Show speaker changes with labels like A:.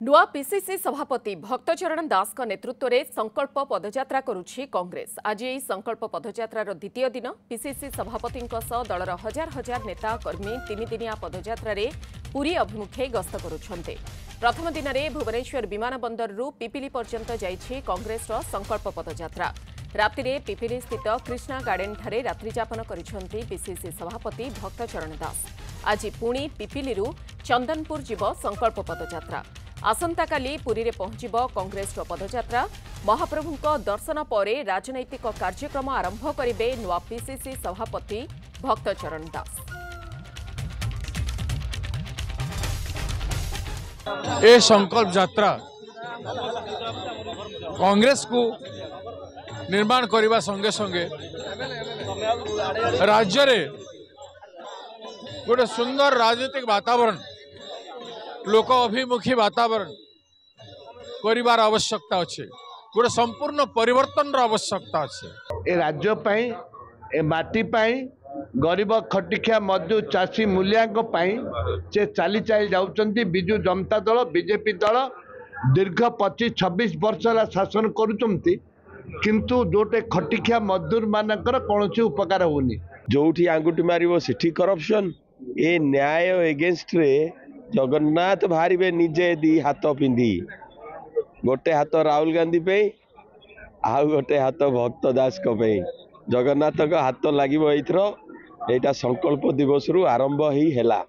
A: नुआ पीसीसी सभापति भक्तचरण दास नेतृत्व में संकल्प पदयात्रा करुछि कांग्रेस। आज यह संकल्प पदयात्रार द्वितीय दिन पीसीसी सभापति दलर हजार हजार नेता कर्मी तीन दिनिया पदयात्रा पुरी अभिमुखे गस्त करुछन्ते। प्रथम दिन में भुवनेश्वर विमान बंदरु पिपिली पर्यंत जाइछि कांग्रेस संकल्प पदयात्रा। राति पिपिली स्थित कृष्णा गार्डेन ठारे रात्रिजापन करिसेंति पीसीसी सभापति भक्तचरण दास। आज पुणी पिपिली चंदनपुर जीव संकल्प पदयात्रा। आसंता काली पुरी रे पहुंचब कांग्रेस पदयात्रा। महाप्रभु दर्शन पर राजनैतिक कार्यक्रम आरंभ करेंगे नुआ पीसीसी सभापति भक्तचरण दास।
B: ए संकल्प यात्रा कांग्रेस को निर्माण करने संगे संगे राज्य रे गोटे सुंदर राजनीतिक वातावरण लोक अभिमुखी वातावरण करिवार आवश्यकता अच्छे। गोटे संपूर्ण परिवर्तन आवश्यकता अच्छे।
C: ए राज्य पाई ए माटी पाई गरीब खटिखिया मजदूर चाषी मूलिया से चाली चाली जाउचंती। बिजु जनता दल बीजेपी दल दीर्घ 25-26 वर्ष शासन करुचंती, किंतु जोटे खटिखिया मजदूर मानकर कौन उपकार होनी।
D: जोठी आंगुठी मारिबो सेठी करप्शन। ए न्याय एगेंस्ट रे जगन्नाथ बाहर निजे दी हाथ पिंधि, गोटे हाथ राहुल गांधी पे आउ गोटे हाथ भक्त दास पे। जगन्नाथ का हाथ लगे एथर। यहाँ संकल्प दिवस रु आरंभ ही हैला।